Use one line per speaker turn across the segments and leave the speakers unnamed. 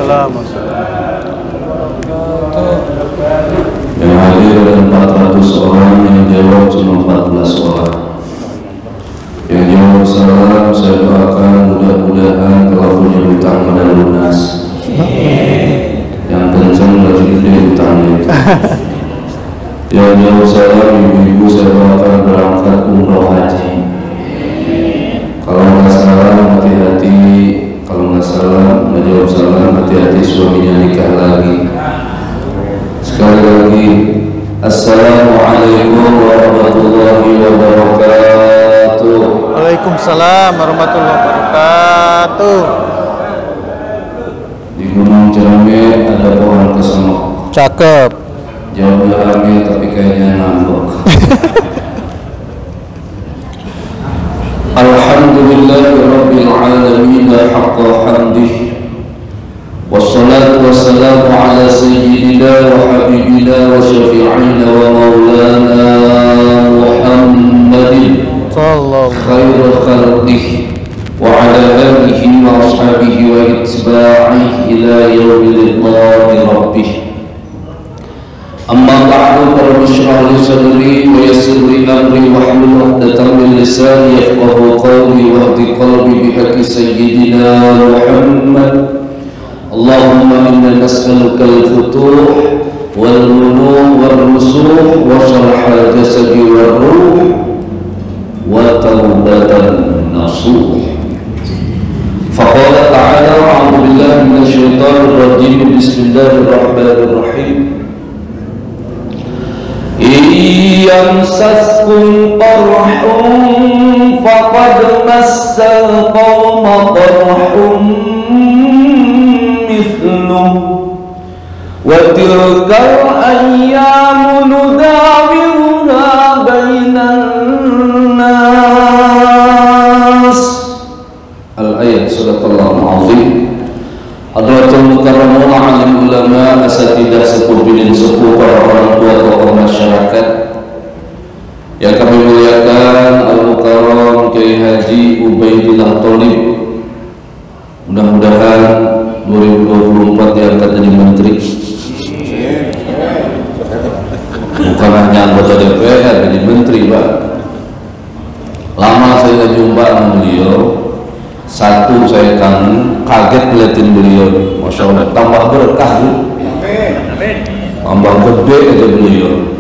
Waalaikumsalam.
Yang hadir ada 400 orang, yang jawab cuma 14 orang. Yang jawab salam, saya doakan mudah-mudahan kalau punya hutang pada lunas. Yang kencang lebih gede hutangnya itu. Yang jawab salam, ibu-ibu saya doakan berangkat umroh haji. Kalau nggak salam, hati-hati. Kalau nggak salam, nggak jawab salam, hati-hati suaminya nikah lagi. Sekali lagi, Assalamualaikum warahmatullahi wabarakatuh.
Waalaikumsalam warahmatullahi wabarakatuh.
Di Gunung Ciremai ada pohon kesemok.
Cakep.
Jauhnya rame tapi kayaknya ngambek. Alhamdulillahirabbil alamin haqqa hamdih. Wassalatu wassalamu ala sayyidina wa habibina wa syafi'ina wa maulana Muhammadin khairul khalqih wa ala alihi wa ashabihi wa itba'ihi ila yawmil liqa'i rabbih. Amma ba'du, rabbi shrah li sadri wa yassir li amri wahlul 'uqdatam min lisani yafqahu qawli wahdi qalbi bihaqqi sayyidina Muhammad. Allahumma inna nas'aluka al-futuh wal muluk wal rusuh wa sharhal jasadi wal ruh wa tawbatan nasuh. Faqala ta'ala a'udzu billahi minasy syaithanir rajim. Bismillahirrahmanirrahim. Yamsaskum qarhun faqad massal qawma qarhun mithluh wa tilkal ayyamu nudawiluha bainan nas. Al-ayat Sadaqallahul Azim. Hadratul Mukarramun alim ulama, asatidah, sepuh bidin sepuh, para orang tua, tokoh masyarakat yang kami muliakan, Al-Mukarram Kiai Haji Ubaidillah Tholib. Mudah-mudahan 2024 diangkat jadi menteri. Bukan hanya anggota DPR, jadi menteri, Pak. Lama saya jumpa sama beliau. Satu, saya kangen, kaget ngeliatin beliau. Masya Allah, tambah berkah, tambah gede aja beliau.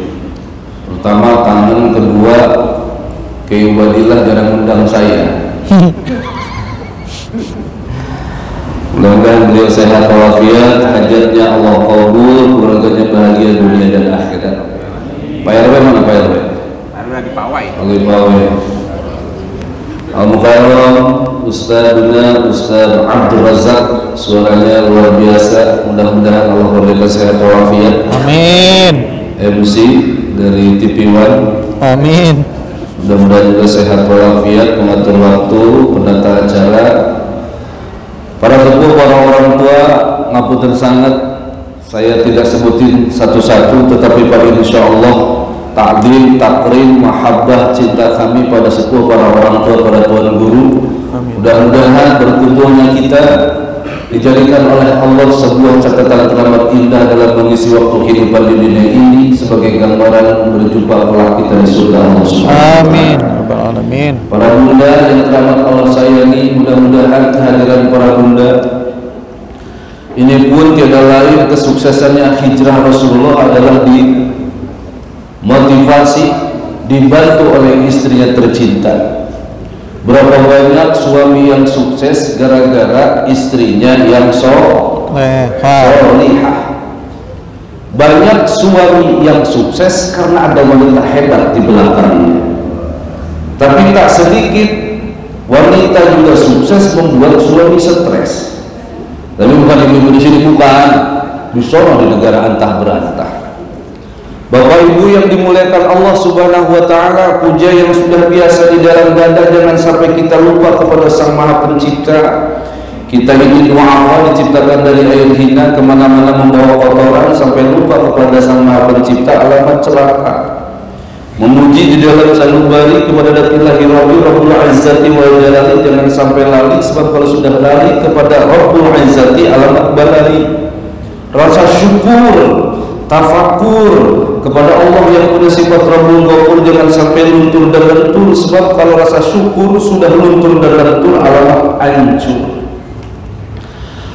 Pertama kangen, kedua Kiai Ubaidillah jarang undang saya. Mudah-mudahan beliau sehat walafiat, hajatnya Allah kabul, keluarganya bahagia dunia dan akhirat. Pak RW mana Pak RW?
Di Pawai.
Di Pawai. Al-Mukarram Ustadzuna Ustadz Abdul Razak, suaranya luar biasa. Mudah-mudahan Allah berikan sehat walafiat.
Amin.
MC dari TV One.
Amin.
Mudah-mudahan juga sehat walafiat, mengatur waktu, penata acara. Para sepuh, para orang tua, ngapunten sangat, saya tidak sebutin satu-satu, tetapi pada insya Allah takdim, takrim, mahabbah, cinta kami pada sepuh, para orang tua, para tuan guru. Mudah-mudahan berkumpulnya kita dijadikan oleh Allah sebuah catatan keramat indah dalam mengisi waktu kehidupan di dunia ini sebagai gambaran berjumpa kelak kita di surga Allah Subhanahu. Amin.
Amin.
Para bunda yang keramat Allah sayangi, mudah-mudahan kehadiran para bunda ini pun tiada lain kesuksesannya hijrah Rasulullah adalah dimotivasi, dibantu oleh istrinya tercinta. Berapa banyak suami yang sukses gara-gara istrinya yang solihah. Banyak suami yang sukses karena ada wanita hebat di belakangnya. Tapi tak sedikit wanita juga sukses membuat suami stres. Tapi bukan ibu di sini, bukan di sana, di negara antah berantah. Bapak Ibu yang dimuliakan Allah Subhanahu wa Ta'ala, puja yang sudah biasa di dalam dada, jangan sampai kita lupa kepada Sang Maha Pencipta. Kita ini du'afa, diciptakan dari air hina, kemana-mana membawa kotoran, sampai lupa kepada Sang Maha Pencipta, alamat celaka. memuji di dalam sanubari kepada Datillahi Rabbi Rabbul Izzati wa Jalali, jangan sampai lali, sebab kalau sudah lali kepada Rabbul Izzati alamat balali. Rasa syukur, tafakur kepada Allah yang punya sifat Rabbul Ghafur jangan sampai luntur dan lentur, sebab kalau rasa syukur sudah luntur dan lentur alamat hancur.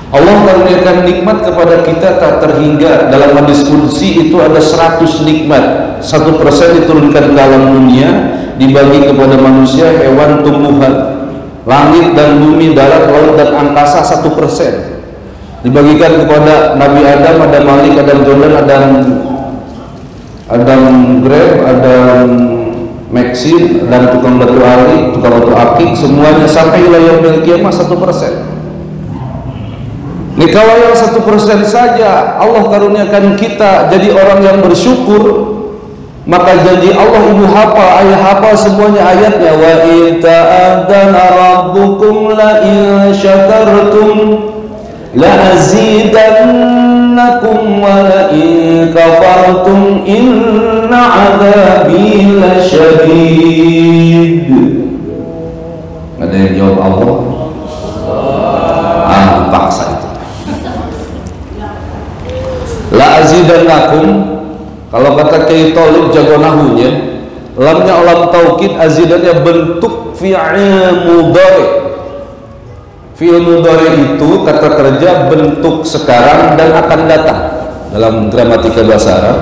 Allah karuniakan nikmat kepada kita tak terhingga. Dalam hadis qudsi itu ada 100 nikmat, 1% diturunkan ke alam dunia, dibagi kepada manusia, hewan, tumbuhan, langit dan bumi, darat, laut dan angkasa 1%. Dibagikan kepada Nabi Adam, Adam Malik, Adam Jordan, Adam Grab, Adam Maxine, dan tukang batu ali, tukang batu akik, semuanya sampai wilayah yaumil kiamah 1%. Ini kalau yang 1% saja Allah karuniakan kita jadi orang yang bersyukur, maka janji Allah ibu hafal, ayah hafal semuanya ayatnya. Wa in ta'adzana rabbukum la in syakartum la azidannakum wa la in kafartum inna adzabi lasyadid. Ada yang jawab Allah? Paksa itu. La azidannakum, kalau kata Kiai Thalib jago nahunya, lamnya lam taukid, azidannya bentuk fi'il mudhari. Fi'il mudhari itu kata kerja bentuk sekarang dan akan datang dalam gramatika bahasa Arab.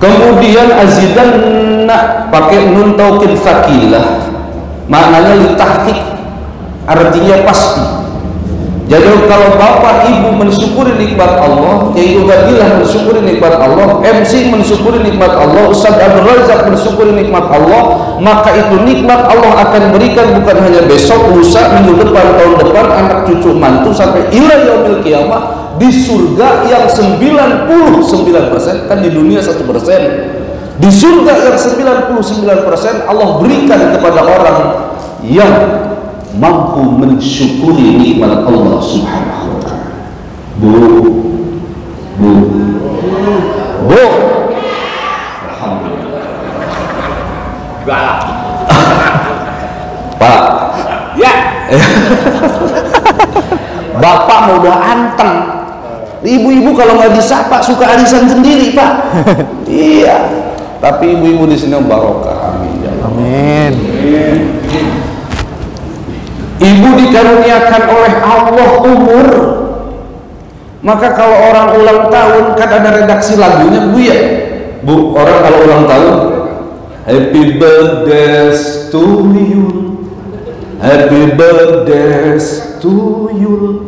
Kemudian azidanna pakai nun taukid tsaqilah, maknanya litahqiq, artinya pasti. Jadi kalau bapak ibu mensyukuri nikmat Allah, Kiai Ubadillah mensyukuri nikmat Allah, MC mensyukuri nikmat Allah, Ustaz Abdul Razak mensyukuri nikmat Allah, maka itu nikmat Allah akan berikan bukan hanya besok, lusa, minggu depan, tahun depan, anak cucu mantu sampai ila yaumil kiamah di surga yang 99%, kan di dunia 1%. Di surga yang 99% Allah berikan kepada orang yang mampu mensyukuri nikmat Allah Subhanahu wa ta'ala. Bu alhamdulillah. Pak ya. Bapak mau udah anteng, ibu-ibu kalau nggak disapa suka arisan sendiri Pak. Iya, tapi ibu-ibu di sini barokah, amin ya Allah.
Amin.
Ibu dikaruniakan oleh Allah umur, maka kalau orang ulang tahun kan ada redaksi lagunya Bu ya. Bu, orang kalau ulang tahun happy birthday to you, happy birthday to you,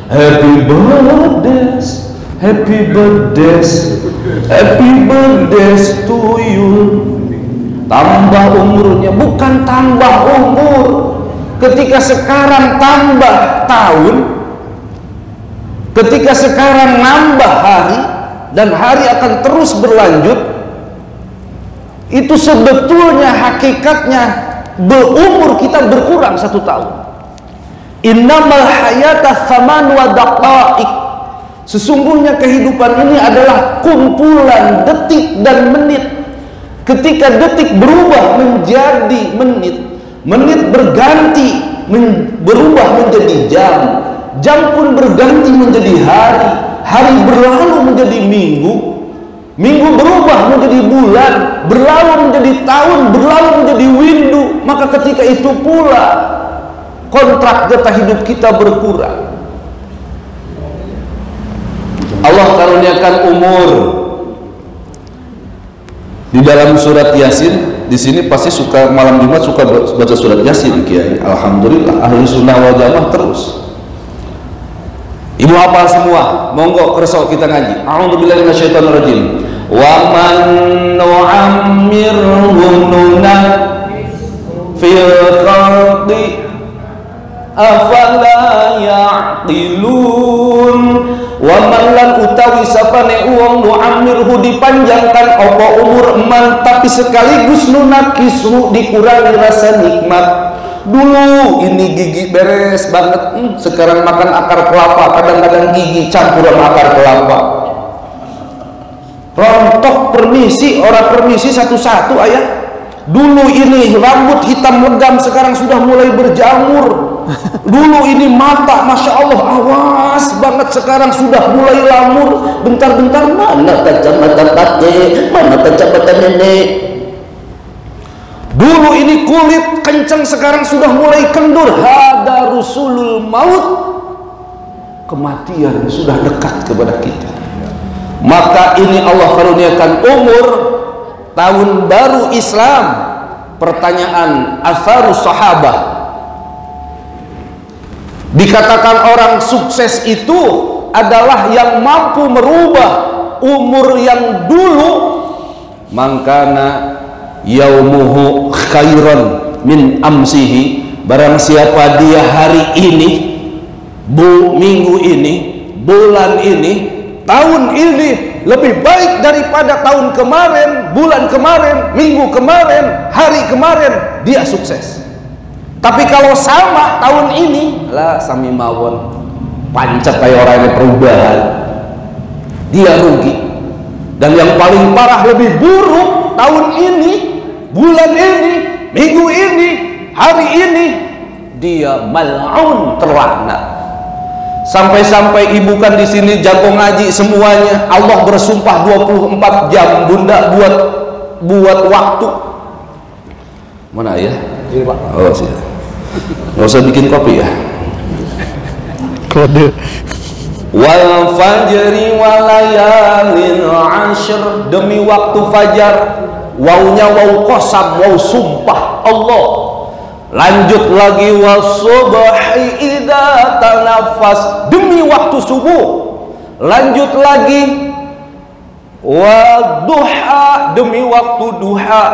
happy birthday, happy birthday, happy birthday to you. Tambah umurnya, bukan tambah umur. Ketika sekarang tambah tahun, ketika sekarang nambah hari, dan hari akan terus berlanjut, itu sebetulnya hakikatnya berumur kita berkurang 1 tahun. Innamal hayata thaman wa daqa'iq. Sesungguhnya kehidupan ini adalah kumpulan detik dan menit. Ketika detik berubah menjadi menit, menit berganti berubah menjadi jam, jam pun berganti menjadi hari, hari berlalu menjadi minggu, minggu berubah menjadi bulan, berlalu menjadi tahun, berlalu menjadi windu. Maka ketika itu pula kontrak jatah hidup kita berkurang. Allah karuniakan umur. Di dalam surat Yasin, di sini pasti suka malam Jumat suka baca surat Yasin, Kiai. Alhamdulillah, ahli sunnah wal jamaah terus. Ibu hafal semua, monggo kerso kita ngaji. A'udzubillahi minasyaitonir rajim. Wa man nu'ammirhu fil khalqi afala ya'qilun. Wa man lan utawi sapane wong nu'ammirhu dipanjangkan apa umur eman, tapi sekaligus nunakisu dikurangi rasa nikmat. Dulu ini gigi beres banget, sekarang makan akar kelapa, kadang-kadang gigi campuran akar kelapa.
rontok permisi, orang permisi satu-satu ayah. Dulu ini rambut hitam legam, sekarang sudah mulai berjamur. Dulu ini mata, masya Allah, awas banget, sekarang sudah mulai lamur. Bentar-bentar, mana kacamata kakek, mana kacamata nenek. Dulu ini kulit kencang, sekarang sudah mulai kendur. Hada rusulul maut, kematian sudah dekat kepada kita. Maka ini Allah karuniakan umur tahun baru Islam. Pertanyaan atharus sahabah, dikatakan orang sukses itu adalah yang mampu merubah umur yang dulu. Mangkana yaumuhu khairan min amsihi, barang siapa dia hari ini, minggu ini, bulan ini, tahun ini lebih baik daripada tahun kemarin, bulan kemarin, minggu kemarin, hari kemarin, dia sukses. Tapi kalau sama tahun ini, lah sami mawon, pancet kayak orangnya perubahan, dia rugi. Dan yang paling parah, lebih buruk, tahun ini, bulan ini, minggu ini, hari ini, dia mal'un, terlaknat. Sampai-sampai ibu kan di sini jago ngaji semuanya. Allah bersumpah 24 jam bunda buat waktu. Mana ya? Ini Pak. Oh sih. Nggak usah bikin kopi ya.
Kode.
Wal fajri walayalin ashr, demi waktu fajar. Waunya wau qasam, wau sumpah Allah. Lanjut lagi, wasubhi idza tanafas, demi waktu subuh. Lanjut lagi, waduha, demi waktu duha.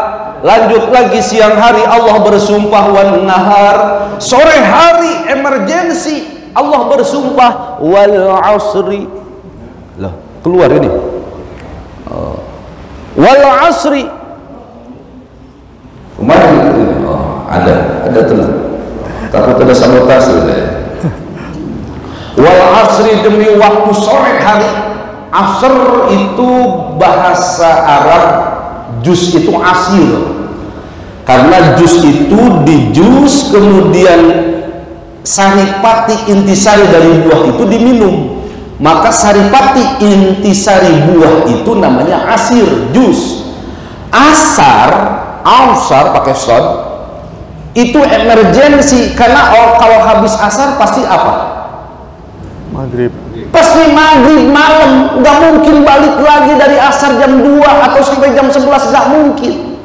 Lanjut lagi, siang hari Allah bersumpah, wan nahar, sore hari emergensi Allah bersumpah, wal asri. Lah, keluar ini. Wal asri. Kemarin ada tenang, takut ada sabotase. Wal asri, demi waktu sore hari. Asr itu bahasa Arab, jus itu asir, karena jus itu dijus, kemudian saripati intisari dari buah itu diminum, maka saripati intisari buah itu namanya asir, jus. Asar pakai sod itu emergensi, karena kalau habis asar pasti apa?
Maghrib.
Pasti maghrib malam, nggak mungkin balik lagi dari asar jam 2 atau sampai jam 11, nggak mungkin.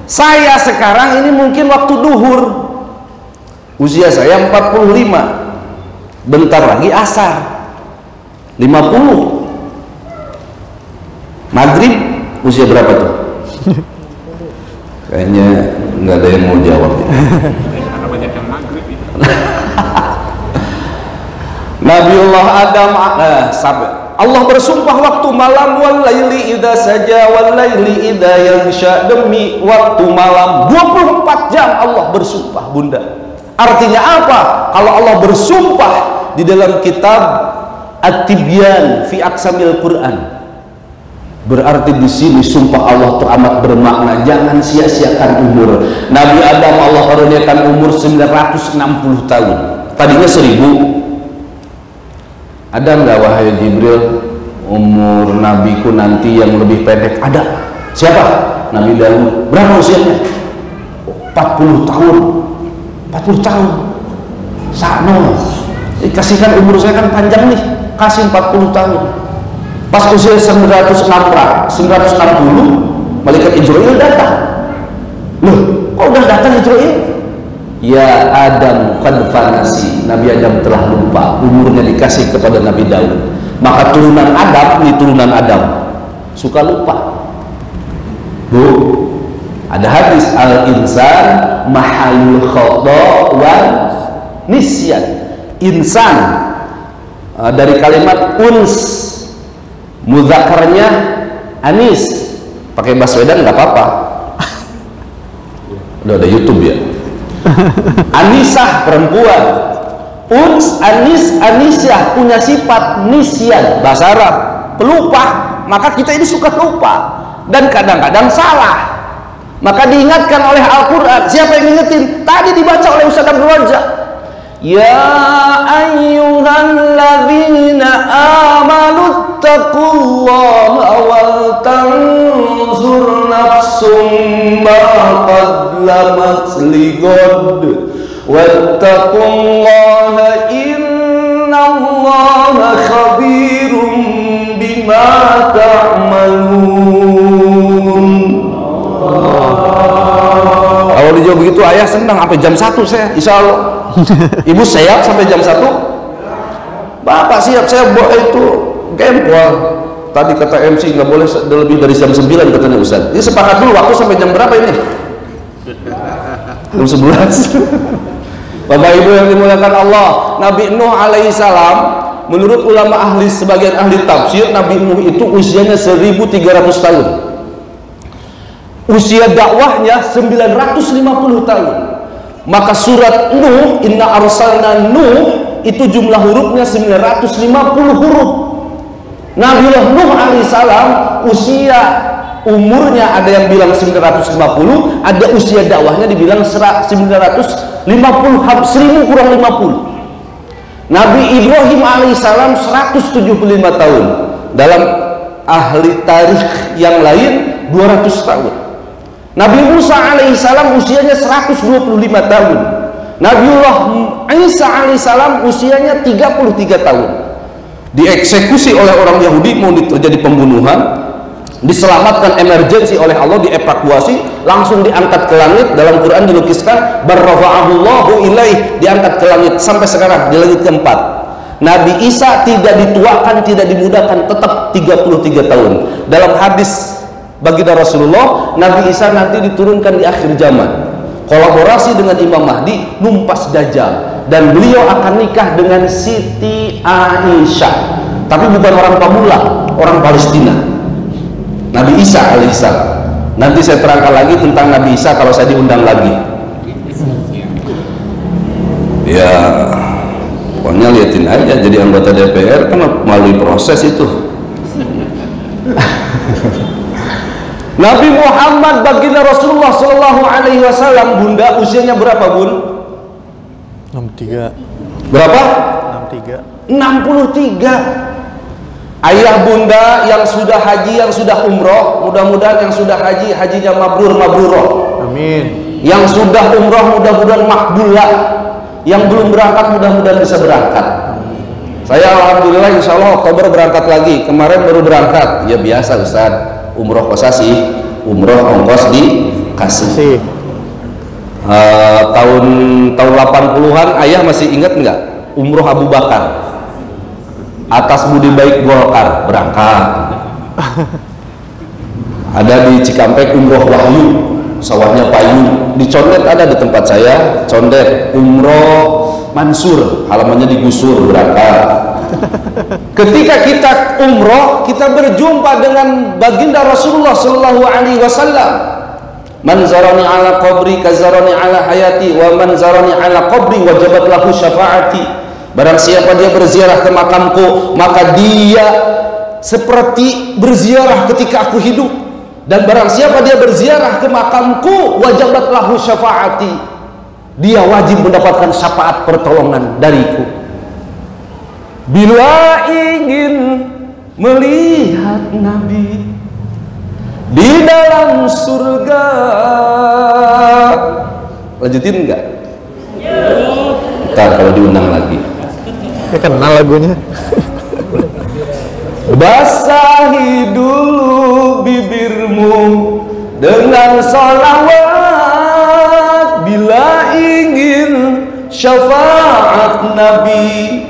Saya sekarang ini mungkin waktu duhur, usia saya 45, bentar lagi asar 50. Maghrib usia berapa tuh? Kayaknya nggak ada yang mau jawab ya. Nabiullah Adam, Allah bersumpah waktu malam, wal laili idza saja wal laili idza yaghsha, demi waktu malam 24 jam Allah bersumpah, bunda. Artinya apa? Kalau Allah bersumpah di dalam kitab At-Tibyan fi Aqsamil Quran, berarti di sini sumpah Allah teramat bermakna. Jangan sia-siakan umur. Nabi Adam Allah karuniakan umur 960 tahun. Tadinya 1000. Ada nggak wahai Jibril umur nabiku nanti yang lebih pendek? Ada. Siapa? Nabi Daud. Berapa usianya? 40 tahun. 40 tahun. Sano. Kasihkan umur saya kan panjang nih. Kasih 40 tahun. Pas usia 960, malaikat Israil datang. Loh, kok udah datang Israil? Ya Adam qad fanasi, Nabi Adam telah lupa, umurnya dikasih kepada Nabi Daud. Maka turunan Adam, ini turunan Adam suka lupa. Bu, ada hadis, al insan mahalul khata wal nisyan. Insan dari kalimat uns, mudzakarnya anis, pakai Baswedan nggak apa-apa. Udah ada YouTube ya. Anisah perempuan, uns, anis, anisyah punya sifat nisyan, bahasa Arab pelupa. maka kita ini suka lupa dan kadang-kadang salah. Maka diingatkan oleh Al-Quran. Siapa yang ngingetin? Tadi dibaca oleh Ustaz Abdul Razak. Ya ayyuhalladzina amanu taqullaha wal tanzur nafsum ma qaddamat ligad wattaqullaha innallaha khabirum bima ta'malun. Kalau dijawab begitu ayah senang sampai jam 1 saya insya Allah. Ibu siap sampai jam 1? Bapak siap, saya bawa itu gempol. Tadi kata MC nggak boleh lebih dari jam 9 katanya Ustaz. Ini sepakat dulu waktu sampai jam berapa ini? Jam 11. Bapak Ibu yang dimuliakan Allah, Nabi Nuh alaihissalam, menurut ulama sebagian ahli tafsir, Nabi Nuh itu usianya 1300 tahun. Usia dakwahnya 950 tahun. Maka surat Nuh, inna arsalna Nuh, itu jumlah hurufnya 950 huruf. Nabiullah Nuh alaihissalam usia umurnya ada yang bilang 950, ada usia dakwahnya dibilang 950, 1000 kurang 50. Nabi Ibrahim alaihissalam 175 tahun. Dalam ahli tarikh yang lain 200 tahun. Nabi Musa alaihissalam usianya 125 tahun. Nabiullah Isa alaihissalam usianya 33 tahun. Dieksekusi oleh orang Yahudi, mau terjadi pembunuhan, diselamatkan emergensi oleh Allah, dievakuasi, langsung diangkat ke langit. Dalam Quran dilukiskan barrafa'ahullahu ilaih, diangkat ke langit sampai sekarang di langit keempat. Nabi Isa tidak dituakan, tidak dimudahkan, tetap 33 tahun. Dalam hadis baginda Rasulullah, Nabi Isa nanti diturunkan di akhir zaman, kolaborasi dengan Imam Mahdi, numpas Dajjal, dan beliau akan nikah dengan Siti Aisyah, tapi bukan orang Pamula, orang Palestina. Nabi Isa alaihissalam. Nanti saya terangkan lagi tentang Nabi Isa kalau saya diundang lagi. Ya, pokoknya liatin aja, jadi anggota DPR kan melalui proses itu. Nabi Muhammad baginda Rasulullah Shallallahu Alaihi Wasallam, bunda usianya berapa bun?
63.
Berapa?
63.
63. Ayah bunda yang sudah haji, yang sudah umroh, mudah-mudahan yang sudah haji, hajinya mabrur mabruroh.
Amin.
Yang sudah umroh mudah-mudahan makbulah. Yang belum berangkat mudah-mudahan bisa berangkat. Saya alhamdulillah insya Allah Oktober berangkat lagi. Kemarin baru berangkat. Ya biasa Ustaz, umroh kosasi, umroh ongkos dikasih. Tahun 80-an ayah masih ingat nggak umroh Abu Bakar atas budi baik Golkar berangkat. Ada di Cikampek umroh Wahyu, sawahnya Payu. Di Condet ada di tempat saya, Condet umroh Mansur, halamannya digusur, berangkat. Ketika kita umroh, kita berjumpa dengan baginda Rasulullah Shallallahu Alaihi Wasallam. Man zarani ala qabri kazarani ala hayati, wa man zarani ala qabri wajabat lahu syafaati. Barang siapa dia berziarah ke makamku, maka dia seperti berziarah ketika aku hidup. Dan barang siapa dia berziarah ke makamku, wajabat lahu syafaati, dia wajib mendapatkan syafaat pertolongan dariku. Bila ingin melihat Nabi di dalam surga, lanjutin enggak? Ntar kalau diundang lagi.
Ya kenal lagunya.
Basahi dulu bibirmu dengan salawat bila ingin syafaat Nabi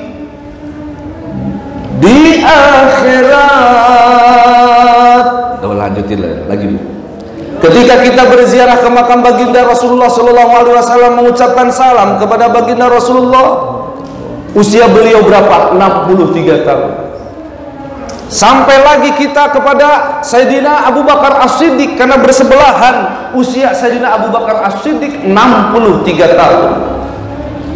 di akhirat. Lanjutin lagi. Ketika kita berziarah ke makam baginda Rasulullah Sallallahu Alaihi Wasallam, mengucapkan salam kepada baginda Rasulullah, usia beliau berapa? 63 tahun. Sampai lagi kita kepada Sayyidina Abu Bakar As-Siddiq, karena bersebelahan usia Sayyidina Abu Bakar As-Siddiq 63 tahun.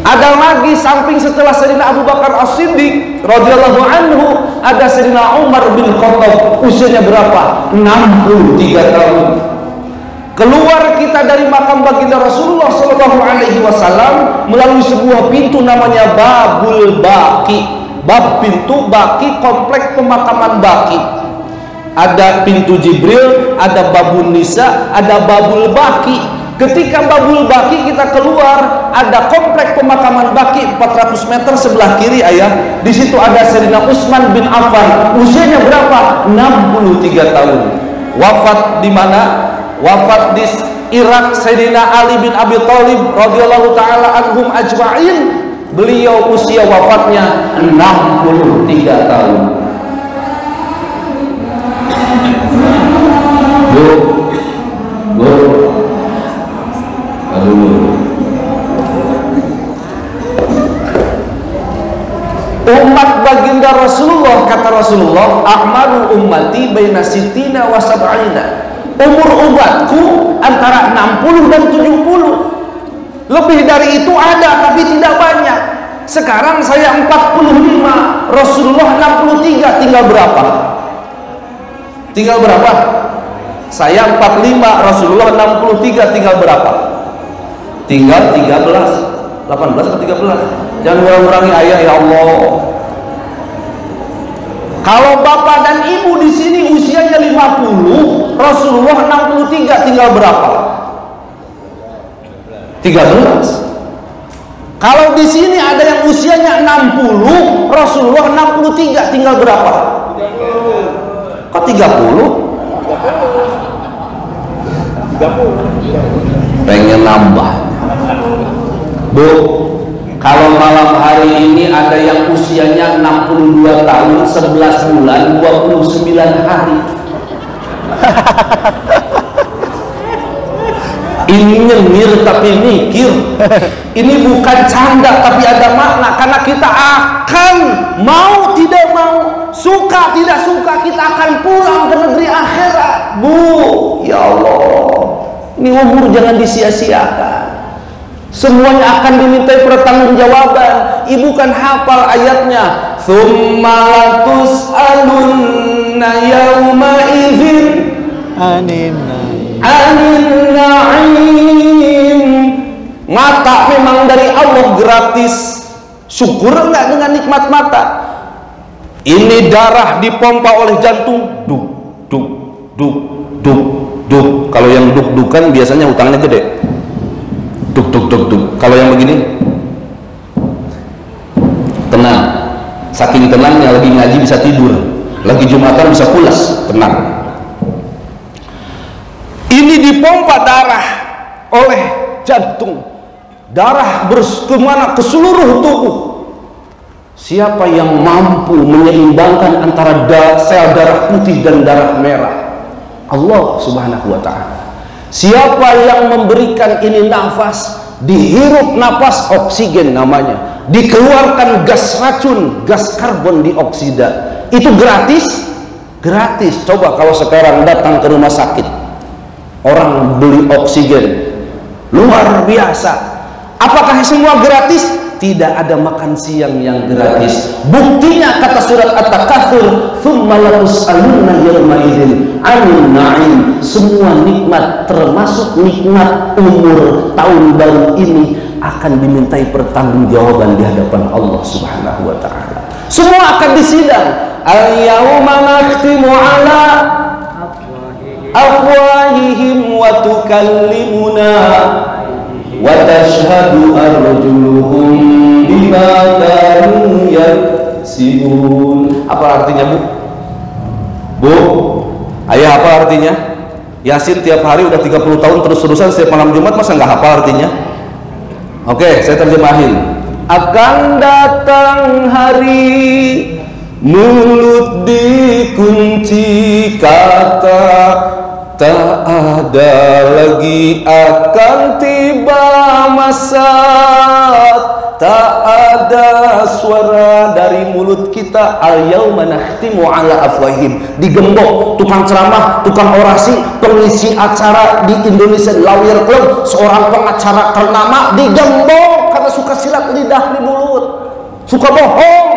Ada lagi samping setelah Sayyidina Abu Bakar As-Siddiq radhiyallahu anhu, ada Sayyidina Umar bin Khattab, usianya berapa? 63 tahun. Keluar kita dari makam baginda Rasulullah sallallahu alaihi wasallam melalui sebuah pintu namanya Babul Baqi. Bab pintu Baqi, komplek pemakaman Baqi. Ada pintu Jibril, ada Babun Nisa, ada Babul Baqi. Ketika Babul Baqi kita keluar, ada komplek pemakaman Baqi 400 meter sebelah kiri ayah. Di situ ada Sayyidina Utsman bin Affan. Usianya berapa? 63 tahun. Wafat di mana? Wafat di Irak. Sayyidina Ali bin Abi Thalib radhiyallahu taala anhum ajma'in. Beliau usia wafatnya 63 tahun. Umat baginda Rasulullah, kata Rasulullah, a'malu ummati baina sittina wa sab'ina. Umur umatku antara 60 dan 70. Lebih dari itu ada, tapi tidak banyak. Sekarang saya 45, Rasulullah 63, tinggal berapa? Tinggal berapa? Saya 45, Rasulullah 63, tinggal berapa? Tinggal 13, 18 atau 13? Jangan kurang-kurangi ayah ya Allah. Kalau bapak dan ibu di sini usianya 50, Rasulullah 63, tinggal berapa? 13. Kalau di sini ada yang usianya 60, Rasulullah 63, tinggal berapa? 30. Kok 30? 30. Pengen nambah. Bu, kalau malam hari ini ada yang usianya 62 tahun, 11 bulan, 29 hari. Ini nyengir tapi mikir. Ini bukan canda tapi ada makna, karena kita akan mau tidak mau, suka tidak suka, kita akan pulang ke negeri akhirat. Bu, ya Allah, ini umur jangan disia-siakan. Semuanya akan dimintai pertanggungjawaban. Ibu kan hafal ayatnya, tsumma latus'alunna yauma idzin anin na'im. Mata memang dari Allah gratis. Syukur enggak dengan nikmat mata? Ini darah dipompa oleh jantung, duk duk duk duk duk. Kalau yang duk-dukan biasanya utangnya gede. Duk duk duk duk. Kalau yang begini tenang. Saking tenangnya, lagi ngaji bisa tidur, lagi Jumatan bisa pulas, tenang. Ini dipompa darah oleh jantung, darah kemana? Ke seluruh tubuh. Siapa yang mampu menyeimbangkan antara sel darah putih dan darah merah? Allah subhanahu wa ta'ala. Siapa yang memberikan ini nafas? Dihirup nafas, oksigen namanya, dikeluarkan gas racun, gas karbon dioksida. Itu gratis? Gratis. Coba kalau sekarang datang ke rumah sakit, orang beli oksigen, luar biasa. Apakah semua gratis? Tidak ada makan siang yang gratis. Buktinya kata surat At-Takatsur, tsumma latus'alunna yawma idzin 'anil na'im. Semua nikmat termasuk nikmat umur tahun baru ini akan dimintai pertanggungjawaban di hadapan Allah Subhanahu wa taala. Semua akan disidang. Al-yauma nakhtimu 'ala afwahihim wa tukallimuna wa tashhadu arjuluhum bima kanu yaksibun. Apa artinya, Bu? Bu, ayah apa artinya? Yasin tiap hari udah 30 tahun terus-terusan setiap malam Jumat, masa nggak hafal artinya? Oke, saya terjemahin. Akan datang hari mulut dikunci kata, tak ada lagi akan tiba masa, tak ada suara dari mulut kita. Al-yauma nakhtimu ala afwahim. Digembok tukang ceramah, tukang orasi, pengisi acara di Indonesia Lawyer Club, seorang pengacara ternama, digembok kata karena suka silat lidah di mulut, suka bohong.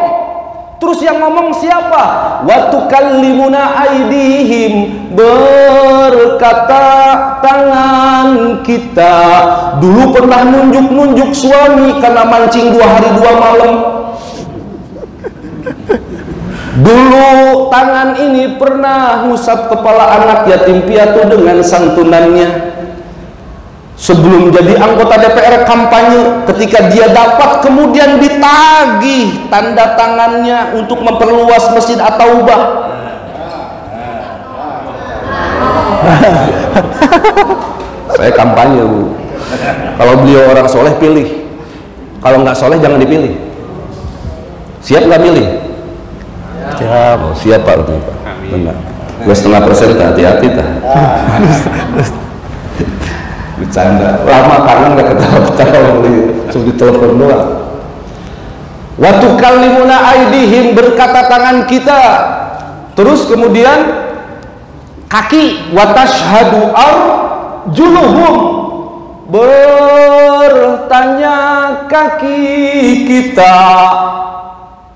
Terus yang ngomong siapa? Wa tukallimuna aidihim, berkata tangan kita. Dulu pernah nunjuk-nunjuk suami karena mancing 2 hari 2 malam. Dulu tangan ini pernah ngusap kepala anak yatim piatu dengan santunannya. Sebelum jadi anggota DPR kampanye, ketika dia dapat kemudian ditagih tanda tangannya untuk memperluas Masjid At-Taubah. Saya kampanye, Bu. Kalau beliau orang soleh pilih, kalau nggak soleh jangan dipilih. Siap nggak milih?
Siap.
Oh, siap Pak. Benar. 2,5% hati-hati tak. Bercanda. Lama kangen nggak ketawa-ketawa cuma ditelepon doang. Wa tukallimuna aidihim, berkata tangan kita. Terus kemudian kaki, wa tashhadu arjuluhum, bertanya kaki kita.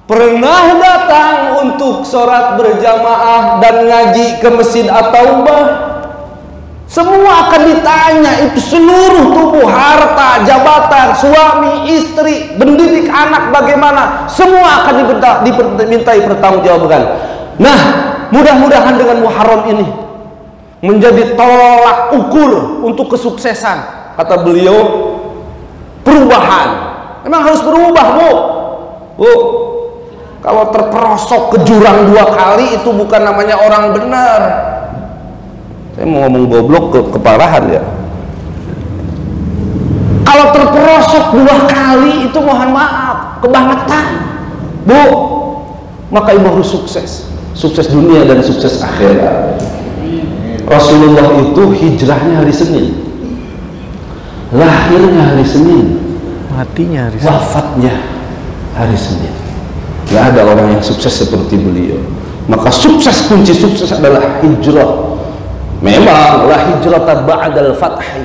Pernah datang untuk sholat berjamaah dan ngaji ke Masjid At-Taubah? Semua akan ditanya, itu seluruh tubuh, harta, jabatan, suami, istri, mendidik anak bagaimana, semua akan dimintai pertanggungjawaban. Nah, mudah-mudahan dengan Muharram ini menjadi tolak ukur untuk kesuksesan. Kata beliau, perubahan. Memang harus berubah, Bu. Bu, kalau terperosok ke jurang 2 kali itu bukan namanya orang benar. Saya mau ngomong goblok keparahan ya. Kalau terperosok 2 kali itu mohon maaf, kebangetan, Bu. Maka ibu harus sukses, sukses dunia dan sukses akhirat. Rasulullah itu hijrahnya hari Senin, lahirnya hari Senin,
Matinya hari Senin,
wafatnya hari Senin. Gak ada orang yang sukses seperti beliau. Maka sukses, kunci sukses adalah hijrah. Memang la hijrata ba'dal fathi,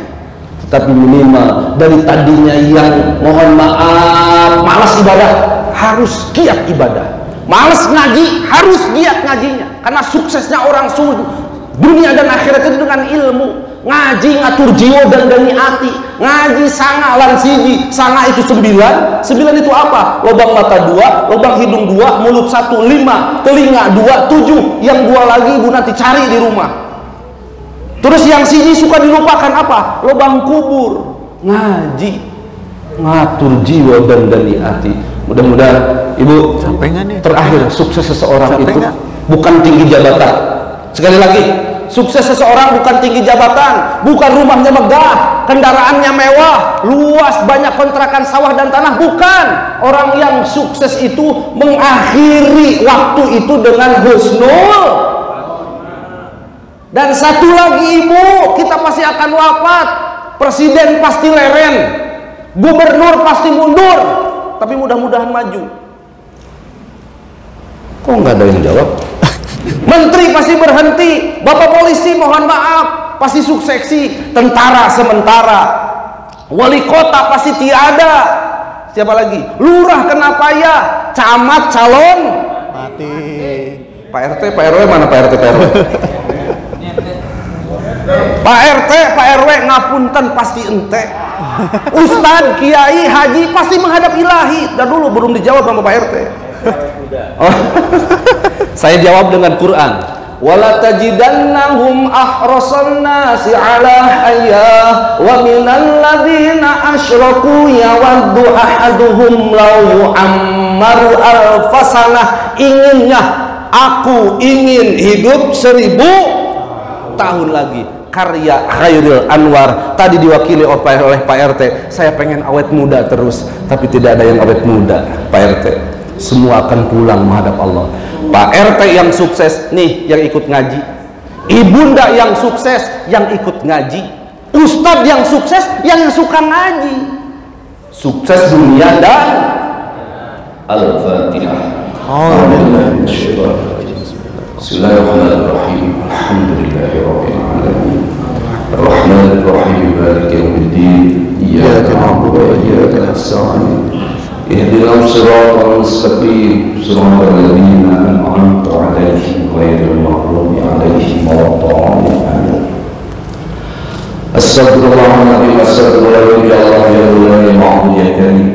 tetapi minimal dari tadinya yang mohon maaf malas ibadah harus giat ibadah, malas ngaji harus giat ngajinya, karena suksesnya orang dunia dan akhirat itu dengan ilmu. Ngaji ngatur jiwa dan dani hati, ngaji sanga lan siji, sanga itu 9 itu apa? Lobang mata 2, lobang hidung 2, mulut 1, 5, telinga 2, 7, yang 2 lagi ibu nanti cari di rumah. Terus yang sini suka dilupakan apa? Lubang kubur. Ngaji, ngatur jiwa dan dani hati. Mudah-mudahan ibu terakhir sukses seseorang itu bukan tinggi jabatan. Sekali lagi, sukses seseorang bukan tinggi jabatan, bukan rumahnya megah, kendaraannya mewah, luas, banyak kontrakan sawah dan tanah. Bukan. Orang yang sukses itu mengakhiri waktu itu dengan husnul. Dan satu lagi ibu, kita pasti akan wafat. Presiden pasti leren, gubernur pasti mundur, tapi mudah-mudahan maju. Kok nggak ada yang jawab? Menteri pasti berhenti, bapak polisi mohon maaf pasti suksesi, tentara sementara, wali kota pasti tiada. Siapa lagi? Lurah kenapa ya? Camat calon
mati.
Pak RT, Pak RW mana Pak RT, Pak RW? Pak RT, Pak RW ngapunten pasti ente. Ustadz, kiai, haji pasti menghadap ilahi. Dan dulu belum dijawab sama Pak RT. Oh. Saya jawab dengan Quran. Wala tajidannahum ahrasan nasi ala hayah wa minal ladzina asyraku yawaddu ahaduhum law yu'ammaru alfasanah. Inginnya aku ingin hidup 1000 tahun lagi. Karya Khairil Anwar tadi diwakili oleh Pak RT. Saya pengen awet muda terus, tapi tidak ada yang awet muda Pak RT. Semua akan pulang menghadap Allah. Pak RT yang sukses nih yang ikut ngaji, ibunda yang sukses yang ikut ngaji, ustadz yang sukses yang suka ngaji. Sukses dunia dan Al-Fatihah. Bismillahirrahmanirrahim. Alhamdulillahirabbil alamin. Ar-Rahmanir Rahim. Maliki yaumiddin.
إياك نعبد وإياك نستعين اهدنا الصراط المستقيم صراط الذين أنعمت عليهم غير المغضوب عليهم ولا الضالين. Astagfirullahaladzim, astagfirullahaladzim, ya Allah, ya Allah, ya Ma'bud, ya Karim.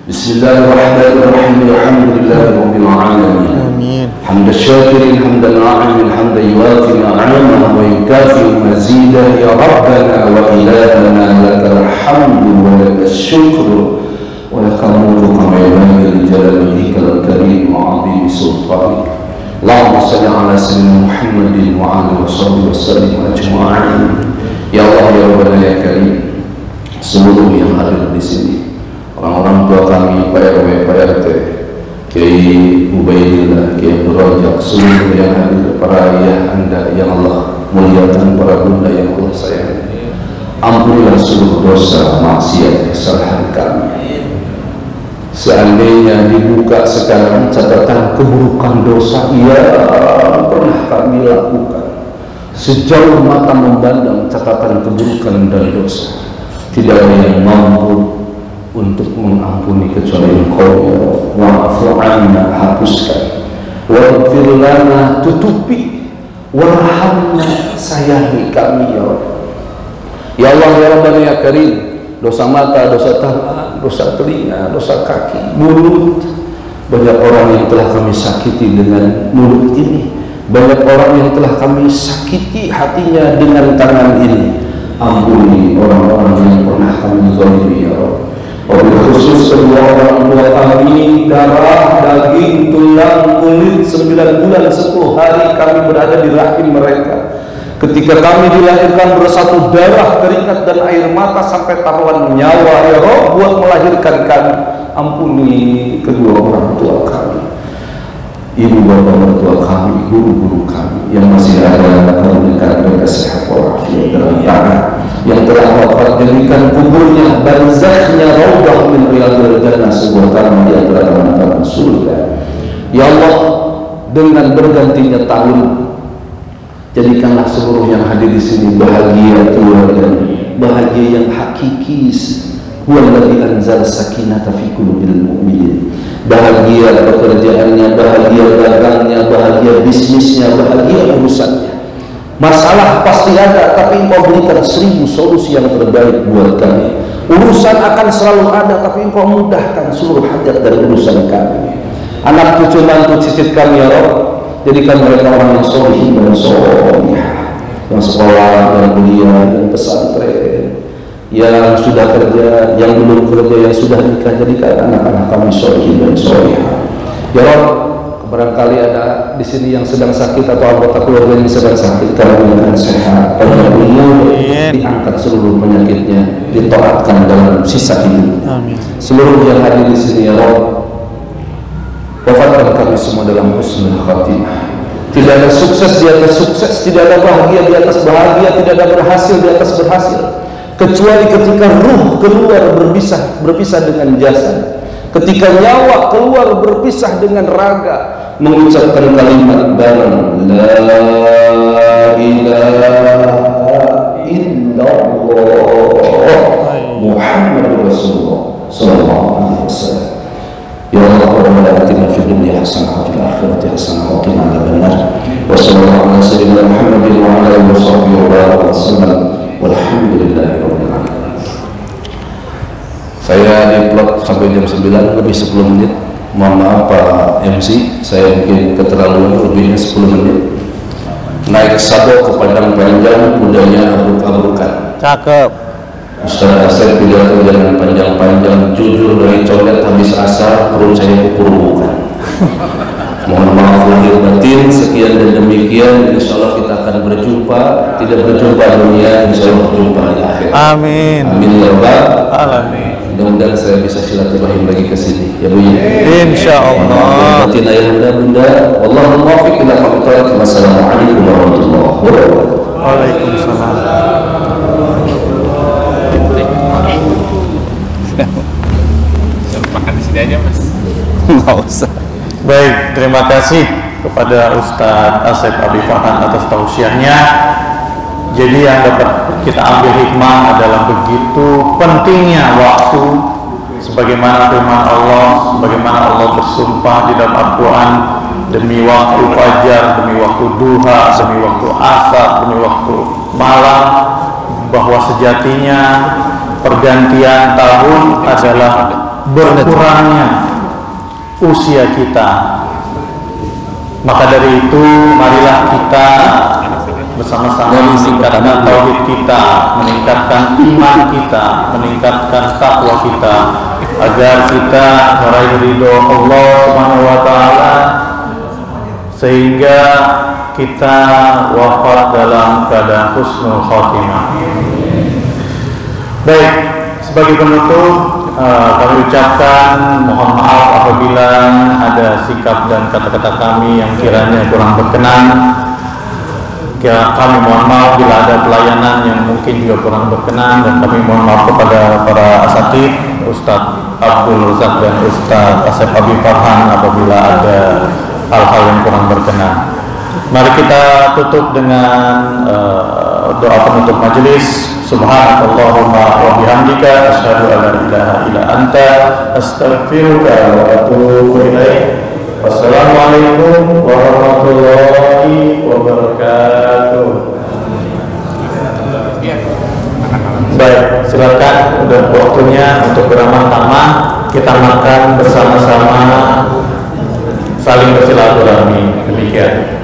Bismillahirrahmanirrahim, alhamdulillahi rabbil alamin.
Amin.
Hamdan syakirin, hamdan na'imin, hamdan yuwafi ma'amah wa yukafi mazidah, ya Rabbana wa ilahana, lakal hamdu wa lakal syukru wa lakal mulku kama yanbaghi li jalali wajhikal karim wa 'azimi sultanik. Allahumma shalli ala sayyidina Muhammadin wa alihi wa sahbihi wa sallim ajma'in. Ya Allah, ya Rabbana, ya Karim, seluruh yang hadir di sini, orang-orang tua kami, Pak RW, Pak RT, Kiai Ubaidillah, Kiai Abdul Razak, seluruh yang hadir, para ayah anda yang Allah muliakan, para bunda yang Allah sayangi, ampunilah seluruh dosa, maksiat, kesalahan kami. Seandainya dibuka sekarang catatan keburukan dosa yang pernah kami lakukan, sejauh mata memandang catatan keburukan dan dosa, tidak ada yang mampu untuk mengampuni kecuali Engkau, ya Allah. Wa'fu 'anna, hapuskan, waghfir lana, tutupi, warhamna, sayangi kami, ya Allah. Ya Allah, ya Rabbana, ya Karim, dosa mata, dosa tangan, dosa telinga, dosa kaki, mulut, banyak orang yang telah kami sakiti dengan mulut ini, banyak orang yang telah kami sakiti hatinya dengan tangan ini. Ampuni orang-orang yang pernah kami zalimi, ya Allah. Wabil khusus kedua orang tua kami, darah, daging, tulang, kulit, 9 bulan 10 hari kami berada di rahim mereka. Ketika kami dilahirkan bersatu darah, keringat dan air mata sampai taruhan nyawa, ya Rabb, buat melahirkan kami. Ampuni kedua orang tua kami, ibu bapak mertua kami, guru-guru kami yang masih ada, memberikan mereka sehat walafiat dalam tangan, yang telah wafat, jadikan kuburnya barzakhnya raudhah min riyadil jannah, sebuah taman di antara taman-taman surga. Ya Allah, dengan bergantinya tahun, jadikanlah seluruh yang hadir di sini bahagia keluarganya, bahagia yang hakiki. Huwallazi anzala sakinata fi qulubil mu'minin. Bahagia pekerjaannya, bahagia dagangnya, bahagia bisnisnya, bahagia urusannya. Masalah pasti ada, tapi Engkau berikan 1000 solusi yang terbaik buat kami. Urusan akan selalu ada, tapi Engkau mudahkan seluruh hajat dan urusan kami. Anak cucu mantu cicit kami, ya Rabb, jadikan mereka orang yang solihin dan solihah, yang sekolah, yang kuliah, yang pesantren, yang sudah kerja, yang belum kerja, yang sudah nikah, jadikan anak-anak kami solihin dan solihah. Ya Rabb, barangkali ada di sini yang sedang sakit atau anggota keluarga yang sedang sakit, kami berikan sehat, panjang umur, diangkat seluruh penyakitnya, ditaatkan dalam sisa hidup. Amin. Seluruh yang hadir di sini, ya Rabb, wafatkan kami semua dalam husnul khatimah. Tidak ada sukses di atas sukses, tidak ada bahagia di atas bahagia, tidak ada berhasil di atas berhasil, kecuali ketika ruh keluar berpisah dengan jasad, ketika nyawa keluar berpisah dengan raga, mengucapkan kalimat bareng la ilaha illallah Muhammadur Rasulullah sallallahu alaihi wasallam. Ya Allah, Rabbana atina fid dunya hasanah wa fil akhirati hasanah wa qina adzabannar. Wa sallallahu ala sayyidina Muhammadin wa ala alihi wa sallam. Walhamdulillahi rabbil alamin. Saya di plot sampai jam 9 lebih 10 menit. Mohon maaf Pak MC, saya mungkin keterlaluan, lebihnya 10 menit. Naik sabo ke Padang Panjang, kudanya abruk-abrukan.
Cakep.
Ustaz Asep pidato jangan panjang-panjang, jujur dari colet habis asar, perut saya kukur-kukuran. Mohon maaf lahir batin. Sekian dan demikian. Insya Allah kita akan berjumpa, tidak berjumpa dunia, insya Allah berjumpa di akhir. Amin. Amin ya Rabbal alamin. Mudah-mudahan saya bisa silaturahim lagi ke sini, ya Bu ya. Insya Allah. Batin ayah anda bunda. Wallahul muwaffiq ila aqwamit thoriq. Wassalamualaikum warahmatullahi wabarakatuh. Waalaikumsalam.
Makan di sini aja Mas.
Nggak usah.
Baik, terima kasih kepada Ustadz Asep Abi Farhan atas tausiahnya. Jadi yang dapat kita ambil hikmah adalah begitu pentingnya waktu, sebagaimana firman Allah, sebagaimana Allah bersumpah di dalam Al-Quran, demi waktu fajar, demi waktu duha, demi waktu asar, demi waktu malam, bahwa sejatinya pergantian tahun adalah berkurangnya usia kita. Maka dari itu marilah kita bersama-sama meningkatkan tauhid kita, meningkatkan iman kita, meningkatkan takwa kita, agar kita meraih ridho Allah Subhanahu wa taala, sehingga kita wafat dalam keadaan husnul khotimah. Baik, sebagai penutup kami ucapkan mohon maaf apabila ada sikap dan kata-kata kami yang kiranya kurang berkenan. Kami mohon maaf bila ada pelayanan yang mungkin juga kurang berkenan, dan kami mohon maaf kepada para asatid, Ustadz Abdul Razak dan Ustadz Asep Habib Farhan apabila ada hal-hal yang kurang berkenan. Mari kita tutup dengan doa penutup majelis. Subhanakallahumma wa bihamdika asyhadu an la ilaha illa anta astaghfiruka wa atubu ilaik. Wassalamualaikum warahmatullahi wabarakatuh. Baik, silakan, udah waktunya untuk beramah-tamah, kita makan bersama-sama, saling bersilaturahmi. Demikian.